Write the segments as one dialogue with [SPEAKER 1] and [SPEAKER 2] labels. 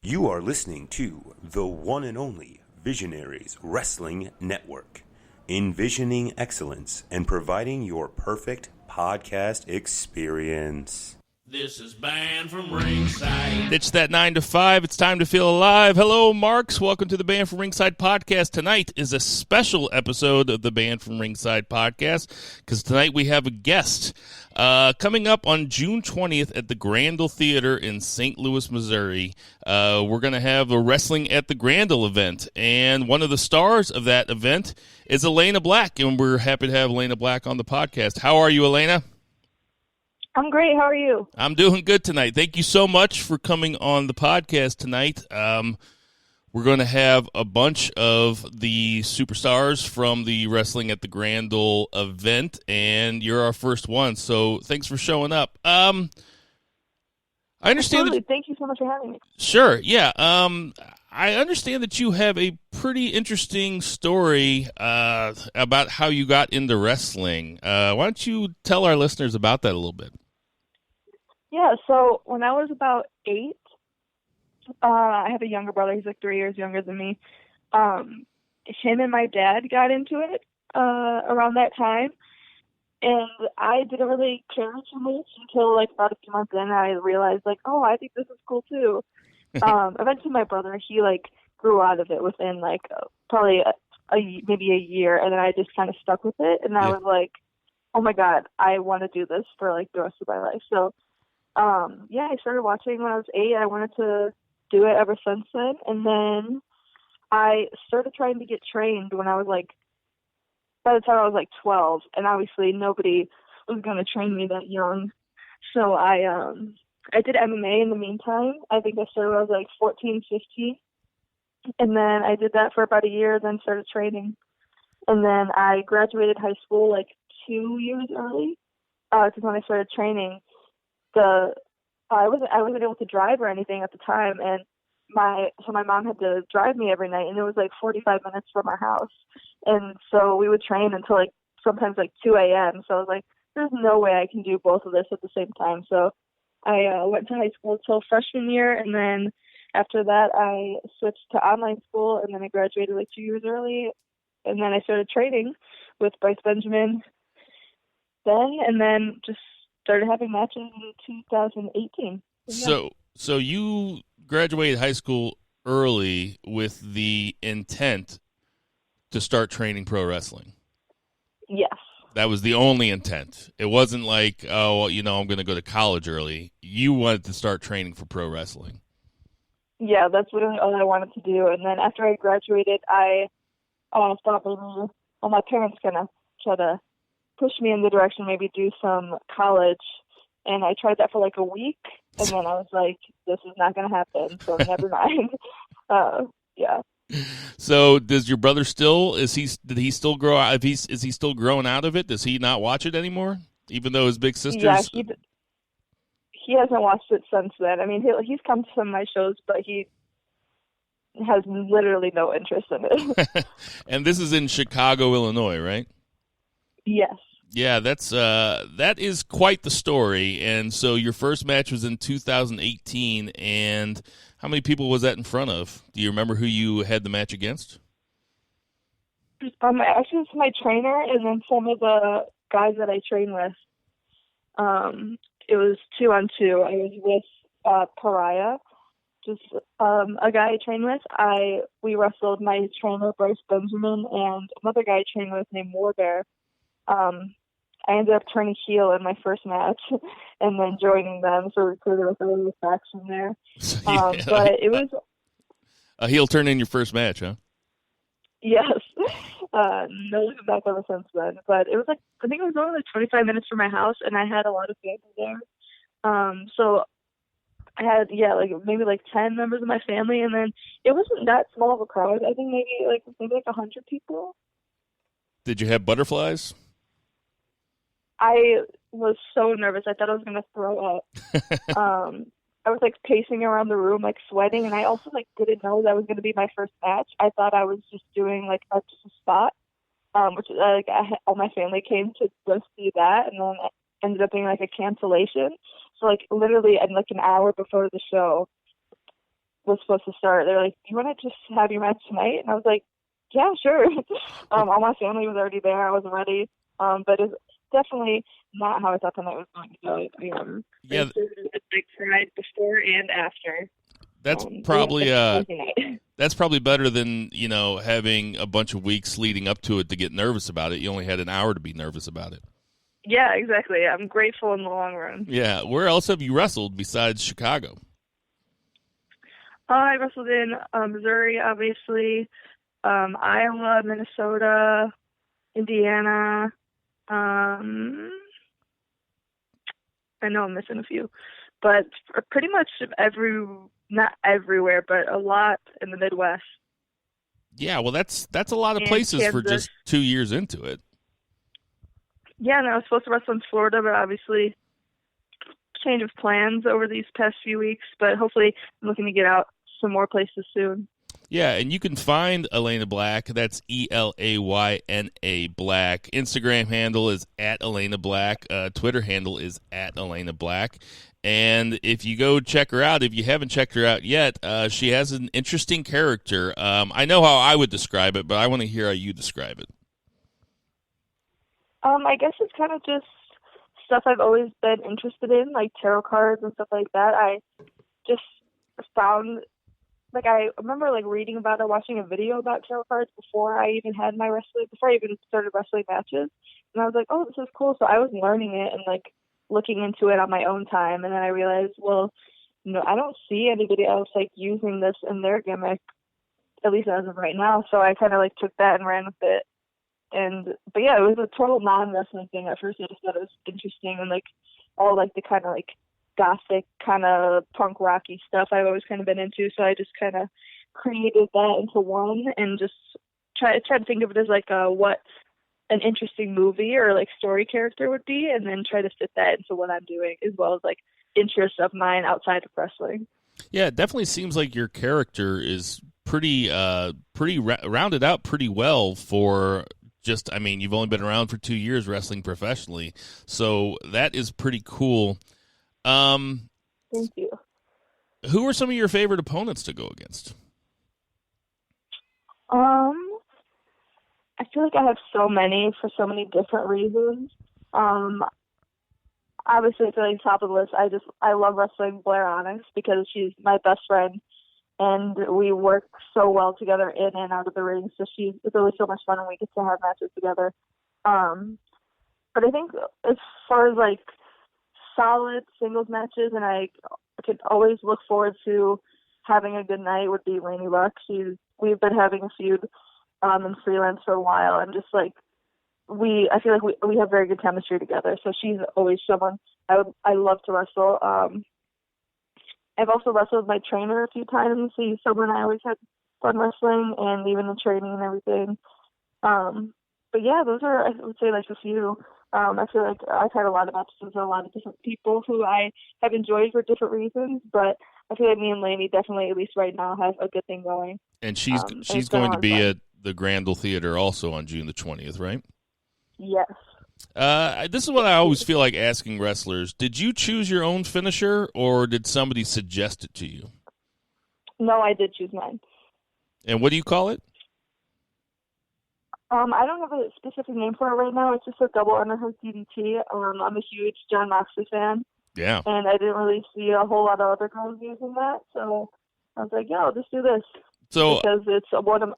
[SPEAKER 1] You are listening to the one and only Visionaries Wrestling Network, envisioning excellence and providing your perfect podcast experience.
[SPEAKER 2] This is Banned from Ringside.
[SPEAKER 3] Ditch that 9 to 5. It's time to feel alive. Hello, Marks. Welcome to the Banned from Ringside podcast. Tonight is a special episode of the Banned from Ringside podcast because tonight we have a guest coming up on June 20th at the Grandal Theater in St. Louis, Missouri. We're going to have a Wrestling at the Grandal event, and one of the stars of that event is Elayna Black, and we're happy to have Elayna Black on the podcast. How are you, Elayna?
[SPEAKER 4] I'm great. How are you?
[SPEAKER 3] I'm doing good tonight. Thank you so much for coming on the podcast tonight. We're going to have a bunch of the superstars from the Wrestling at the Grandal event, and you're our first one, so thanks for showing up. I understand.
[SPEAKER 4] Absolutely. Thank you so much for having me.
[SPEAKER 3] Sure, yeah. I understand that you have a pretty interesting story about how you got into wrestling. Why don't you tell our listeners about that a little bit?
[SPEAKER 4] Yeah, so when I was about 8, I have a younger brother. He's like 3 years younger than me. Him and my dad got into it around that time, and I didn't really care too much until like about a few months in. I realized like, oh, I think this is cool too. Eventually, my brother he like grew out of it within like probably maybe a year, and then I just kind of stuck with it, and I was like, oh my god, I want to do this for like the rest of my life. So I started watching when I was 8. I wanted to do it ever since then. And then I started trying to get trained when I was like, by the time I was like 12. And obviously nobody was going to train me that young. So I did MMA in the meantime. I think I started when I was like 14, 15. And then I did that for about a year, then started training. And then I graduated high school like 2 years early. Because when I started training, I wasn't able to drive or anything at the time, and my mom had to drive me every night, and it was like 45 minutes from our house, and so we would train until like sometimes like 2 a.m. So I was like, there's no way I can do both of this at the same time. So I went to high school till freshman year, and then after that I switched to online school, and then I graduated like 2 years early, and then I started training with Bryce Benjamin then, and then just started having matches in 2018.
[SPEAKER 3] So you graduated high school early with the intent to start training pro wrestling?
[SPEAKER 4] Yes.
[SPEAKER 3] That was the only intent. It wasn't like, oh, I'm going to go to college early. You wanted to start training for pro wrestling.
[SPEAKER 4] Yeah, that's really all I wanted to do. And then after I graduated, I thought maybe, my parents going to try to push me in the direction, maybe do some college. And I tried that for like a week, and then I was like, this is not going to happen, so never mind. Yeah.
[SPEAKER 3] So does your brother did he still grow out? Is he still growing out of it? Does he not watch it anymore, even though his big sister's?
[SPEAKER 4] Yeah, he hasn't watched it since then. I mean, he's come to some of my shows, but he has literally no interest in it.
[SPEAKER 3] And this is in Chicago, Illinois, right?
[SPEAKER 4] Yes.
[SPEAKER 3] Yeah, that is quite the story. And so your first match was in 2018, and how many people was that in front of? Do you remember who you had the match against?
[SPEAKER 4] Actually, it's my trainer and then some of the guys that I train with. It was 2-on-2. I was with Pariah, just a guy I trained with. We wrestled my trainer, Bryce Benjamin, and another guy I trained with named Warbear. I ended up turning heel in my first match and then joining them, so we created a little faction there. But it was
[SPEAKER 3] a heel turn in your first match, huh?
[SPEAKER 4] Yes. No looking back ever since then. But it was like, I think it was only like 25 minutes from my house, and I had a lot of family there. So I had, maybe like 10 members of my family, and then it wasn't that small of a crowd. I think maybe like 100 people.
[SPEAKER 3] Did you have butterflies?
[SPEAKER 4] I was so nervous. I thought I was going to throw up. I was like pacing around the room, like sweating, and I also like didn't know that was going to be my first match. I thought I was just doing like just a spot, which all my family came to go see that, and then it ended up being like a cancellation. So like literally, and like an hour before the show, was supposed to start. They're like, "You want to just have your match tonight?" And I was like, "Yeah, sure." All my family was already there. I wasn't ready. But it's definitely not how I thought the night was going to go.
[SPEAKER 3] Yeah,
[SPEAKER 4] It's like cried before and after.
[SPEAKER 3] that's probably that's probably better than having a bunch of weeks leading up to it to get nervous about it. You only had an hour to be nervous about it.
[SPEAKER 4] Yeah, exactly. I'm grateful in the long run.
[SPEAKER 3] Yeah. Where else have you wrestled besides Chicago?
[SPEAKER 4] I wrestled in Missouri, obviously, Iowa, Minnesota, Indiana. I know I'm missing a few, but pretty much not everywhere, but a lot in the Midwest.
[SPEAKER 3] Yeah, well, that's a lot of
[SPEAKER 4] And
[SPEAKER 3] places for
[SPEAKER 4] Kansas.
[SPEAKER 3] just 2 years into it.
[SPEAKER 4] Yeah, and I was supposed to wrestle in Florida, but obviously change of plans over these past few weeks. But hopefully I'm looking to get out some more places soon.
[SPEAKER 3] Yeah, and you can find Elayna Black. That's Elayna Black. Instagram handle is @Elayna Black. Twitter handle is @Elayna Black. And if you go check her out, if you haven't checked her out yet, she has an interesting character. I know how I would describe it, but I want to hear how you describe it.
[SPEAKER 4] I guess it's kind of just stuff I've always been interested in, like tarot cards and stuff like that. I just found, I remember reading about it, watching a video about tarot cards before I even had before I even started wrestling matches. And I was like, oh, this is cool. So I was learning it and looking into it on my own time. And then I realized, well, I don't see anybody else using this in their gimmick, at least as of right now. So I kind of took that and ran with it. But yeah, it was a total non-wrestling thing at first. I just thought it was interesting and all the kind of gothic kind of punk rocky stuff I've always kind of been into. So I just kind of created that into one and just try to think of it as what an interesting movie or story character would be, and then try to fit that into what I'm doing, as well as interests of mine outside of wrestling.
[SPEAKER 3] Yeah, it definitely seems like your character is pretty rounded out pretty well for just, you've only been around for 2 years wrestling professionally, so that is pretty cool.
[SPEAKER 4] Thank you.
[SPEAKER 3] Who are some of your favorite opponents to go against?
[SPEAKER 4] I feel like I have so many for so many different reasons. Obviously, I feel top of the list, I love wrestling Blair Onyx because she's my best friend, and we work so well together in and out of the ring. So it's always so much fun when we get to have matches together. But I think as far as solid singles matches, and I could always look forward to having a good night, would be Lainey Luck. We've been having a feud in freelance for a while, and just I feel like we have very good chemistry together. So she's always someone I love to wrestle. I've also wrestled my trainer a few times. He's someone I always had fun wrestling, and even the training and everything. But yeah, those are, I would say, a few. I feel like I've had a lot of matches with a lot of different people who I have enjoyed for different reasons, but I feel like me and Lainey definitely, at least right now, have a good thing going.
[SPEAKER 3] And she's going to be at the Grandal Theater also on June the 20th, right?
[SPEAKER 4] Yes.
[SPEAKER 3] This is what I always feel like asking wrestlers. Did you choose your own finisher, or did somebody suggest it to you?
[SPEAKER 4] No, I did choose mine.
[SPEAKER 3] And what do you call it?
[SPEAKER 4] I don't have a specific name for it right now. It's just a double underhook DDT. I'm a huge Jon Moxley fan.
[SPEAKER 3] Yeah.
[SPEAKER 4] And I didn't really see a whole lot of other girls using that, so I was like, yeah, I'll just do this.
[SPEAKER 3] So
[SPEAKER 4] because it's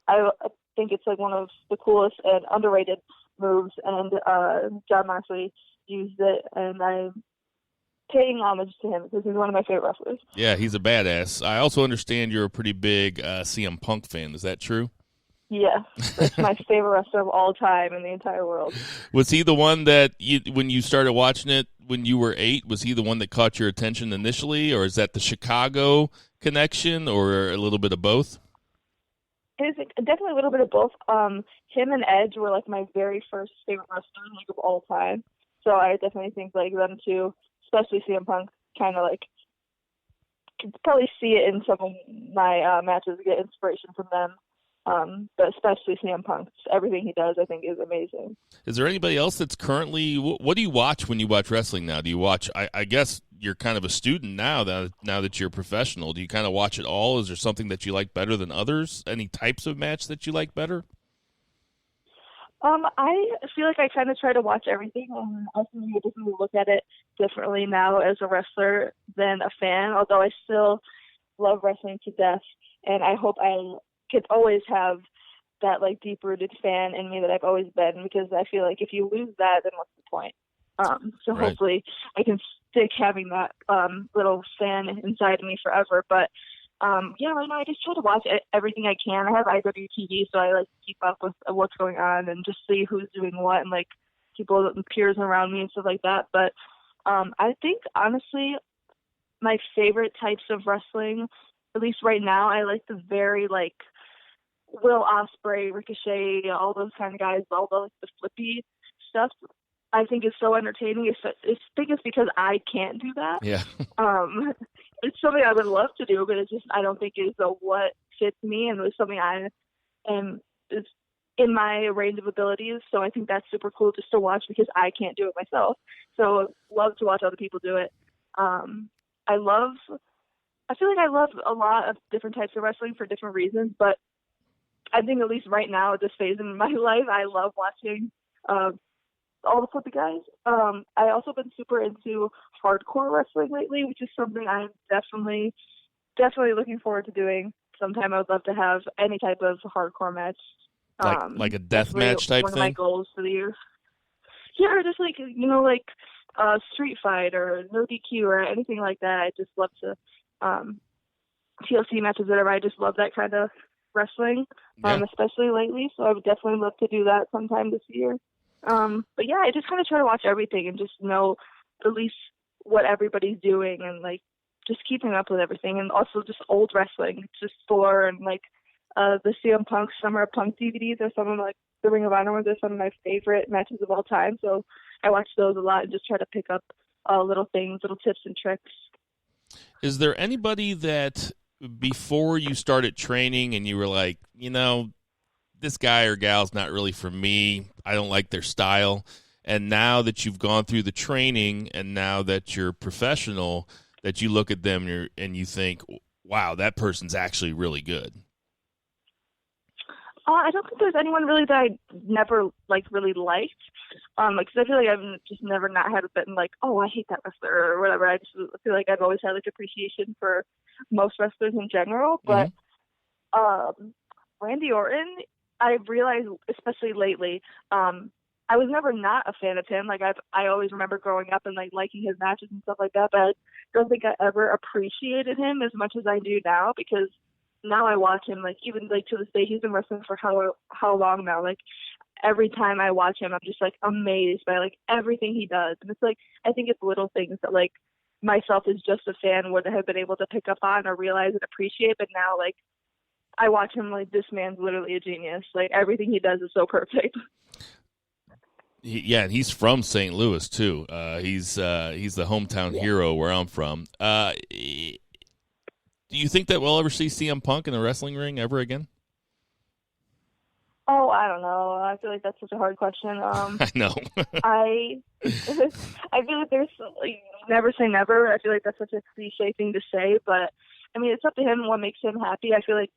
[SPEAKER 4] I think it's one of the coolest and underrated moves, and Jon Moxley used it, and I'm paying homage to him because he's one of my favorite wrestlers.
[SPEAKER 3] Yeah, he's a badass. I also understand you're a pretty big CM Punk fan. Is that true?
[SPEAKER 4] Yes, that's my favorite wrestler of all time in the entire world.
[SPEAKER 3] Was he the one that, when you started watching it when you were 8, was he the one that caught your attention initially, or is that the Chicago connection, or a little bit of both?
[SPEAKER 4] It's definitely a little bit of both. Him and Edge were my very first favorite wrestlers of all time, so I definitely think them two, especially CM Punk, kind of could probably see it in some of my matches, get inspiration from them. But especially CM Punk, everything he does, I think, is amazing.
[SPEAKER 3] Is there anybody else that's currently? What do you watch when you watch wrestling now? Do you watch? I guess you're kind of a student now that you're a professional. Do you kind of watch it all? Is there something that you like better than others? Any types of match that you like better?
[SPEAKER 4] I feel like I kind of try to watch everything. I think I definitely look at it differently now as a wrestler than a fan, although I still love wrestling to death. And I hope I could always have that like deep-rooted fan in me that I've always been, because I feel like if you lose that, then what's the point? So
[SPEAKER 3] Right.
[SPEAKER 4] hopefully I can stick having that little fan inside of me forever. But yeah, right now I just try to watch everything I can. I have IWTV, so I like to keep up with what's going on and just see who's doing what and like people, peers around me and stuff like that. But I think honestly, my favorite types of wrestling, at least right now, I like the very like Will Ospreay, Ricochet, all those kind of guys, all the flippy stuff. I think is so entertaining. I think it's because I can't do that.
[SPEAKER 3] Yeah.
[SPEAKER 4] It's something I would love to do, but it's just I don't think it's what fits me, and it's something I am is in my range of abilities. So I think that's super cool just to watch because I can't do it myself. So love to watch other people do it. I feel like I love a lot of different types of wrestling for different reasons, but I think at least right now at this phase in my life, I love watching all the flippy guys. I also been super into hardcore wrestling lately, which is something I'm definitely looking forward to doing. Sometime I would love to have any type of hardcore match.
[SPEAKER 3] Like a death match type
[SPEAKER 4] one
[SPEAKER 3] thing?
[SPEAKER 4] One of my goals for the year. Yeah, or just like, like street fight or no DQ or anything like that. I just love to TLC matches, whatever. I just love that kind of wrestling, especially lately. So I would definitely love to do that sometime this year. But yeah, I just kind of try to watch everything and just know at least what everybody's doing and like just keeping up with everything. And also just old wrestling, just Thor and like the CM Punk Summer of Punk DVDs are some of like the Ring of Honor ones are some of my favorite matches of all time. So I watch those a lot and just try to pick up little things, little tips and tricks.
[SPEAKER 3] Is there anybody that before you started training and you were like, this guy or gal's not really for me, I don't like their style, and now that you've gone through the training and now that you're professional, that you look at them and you think, wow, that person's actually really good?
[SPEAKER 4] I don't think there's anyone really that I never really liked. Because I feel like I've just never not had a bit like, oh, I hate that wrestler or whatever. I just feel like I've always had like appreciation for most wrestlers in general. But Randy Orton, I've realized, especially lately, I was never not a fan of him. Like I always remember growing up and like liking his matches and stuff like that. But I don't think I ever appreciated him as much as I do now, because now I watch him, like even like to this day, he's been wrestling for how long now? Like every time I watch him, I'm just like amazed by like everything he does. And it's like, I think it's little things that like myself as just a fan would have been able to pick up on or realize and appreciate. But now like I watch him like, this man's literally a genius. Like everything he does is so perfect.
[SPEAKER 3] Yeah, and he's from St. Louis too. He's the hometown hero where I'm from. Do you think that we'll ever see CM Punk in the wrestling ring ever again?
[SPEAKER 4] Oh, I don't know. I feel like that's such a hard question.
[SPEAKER 3] I know.
[SPEAKER 4] I feel like there's like, never say never. I feel like that's such a cliche thing to say, but I mean, it's up to him what makes him happy. I feel like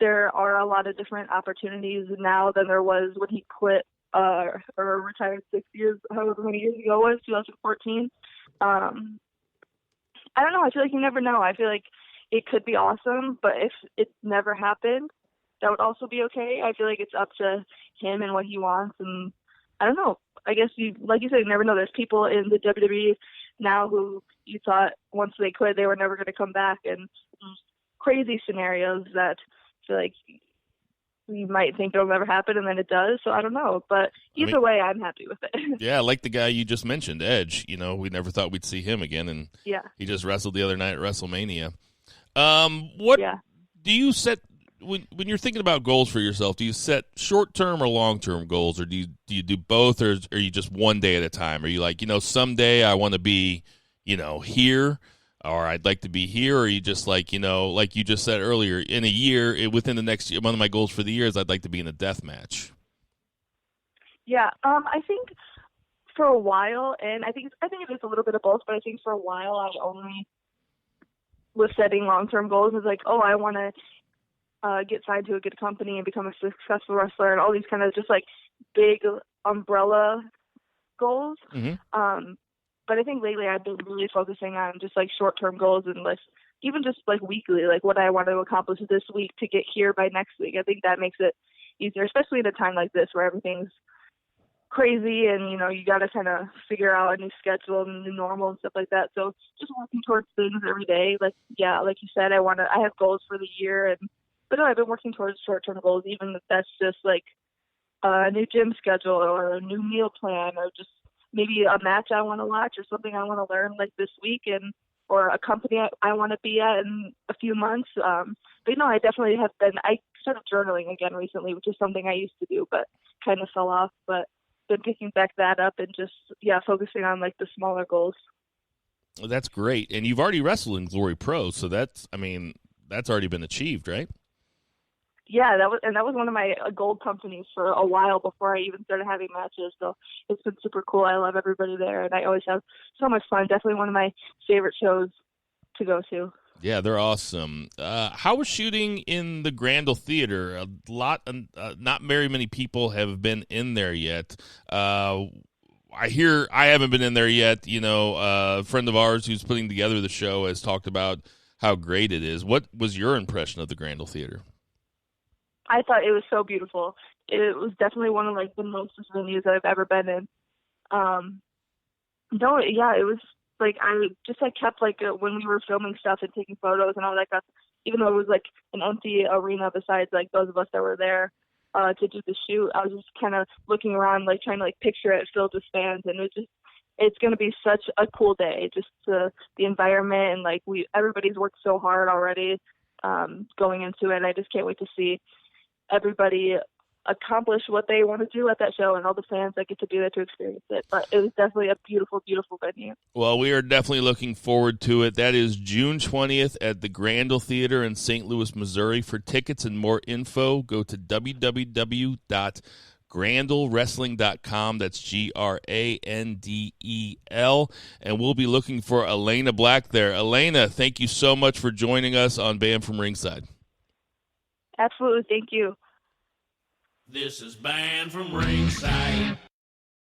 [SPEAKER 4] there are a lot of different opportunities now than there was when he quit or retired 6 years, however many years ago it was, 2014. I don't know. I feel like you never know. I feel like it could be awesome, but if it never happened, that would also be okay. I feel like it's up to him and what he wants, and I don't know. I guess like you said, you never know. There's people in the WWE now who you thought once they quit, they were never going to come back, and crazy scenarios that I feel like you might think it'll never happen, and then it does. So I don't know, but either way, I'm happy with it.
[SPEAKER 3] Yeah, like the guy you just mentioned, Edge. We never thought we'd see him again, and he just wrestled the other night at WrestleMania. What do you set when you're thinking about goals for yourself? Do you set short-term or long-term goals, or do you do both, or are you just one day at a time? Are you like, someday I want to be, here, or I'd like to be here, or are you just like, like you just said earlier, in a year, within the next year, one of my goals for the year is I'd like to be in a death match?
[SPEAKER 4] Yeah, I think for a while, and I think it is a little bit of both, but I think for a while I only was setting long-term goals. It was like, oh, I want to get signed to a good company and become a successful wrestler, and all these kind of just like big umbrella goals. But I think lately I've been really focusing on just like short-term goals and like even just like weekly, like what I want to accomplish this week to get here by next week. I think that makes it easier, especially at a time like this where everything's crazy and, you know, you got to kind of figure out a new schedule and new normal and stuff like that. So just working towards things every day. Like, yeah, like you said, I have goals for the year, but no, I've been working towards short-term goals, even if that's just like a new gym schedule or a new meal plan or just maybe a match I want to watch or something I want to learn like this week or a company I want to be at in a few months. But no, I definitely have I started journaling again recently, which is something I used to do, but kind of fell off, but been picking back that up and just, focusing on like the smaller goals.
[SPEAKER 3] Well, that's great. And you've already wrestled in Glory Pro. So that's already been achieved, right?
[SPEAKER 4] Yeah, that was one of my gold companies for a while before I even started having matches. So it's been super cool. I love everybody there, and I always have so much fun. Definitely one of my favorite shows to go to.
[SPEAKER 3] Yeah, they're awesome. How was shooting in the Grandal Theater? Not very many people have been in there yet. I haven't been in there yet. You know, a friend of ours who's putting together the show has talked about how great it is. What was your impression of the Grandal Theater?
[SPEAKER 4] I thought it was so beautiful. It was definitely one of like the most venues that I've ever been in. It was like I just kept like when we were filming stuff and taking photos and all that stuff. Even though it was like an empty arena besides like those of us that were there to do the shoot, I was just kind of looking around, like trying to like picture it filled with fans, and it's going to be such a cool day. Just the environment and like everybody's worked so hard already going into it. And I just can't wait to see everybody accomplish what they want to do at that show and all the fans that get to be there to experience it. But it was definitely a beautiful, beautiful venue.
[SPEAKER 3] Well, we are definitely looking forward to it. That is June 20th at the Grandal Theater in St. Louis, Missouri. For tickets and more info, go to www.grandalwrestling.com. That's GRANDEL. And we'll be looking for Elayna Black there. Elayna, thank you so much for joining us on Band from Ringside.
[SPEAKER 4] Absolutely. Thank you.
[SPEAKER 2] This is Band from Ringside.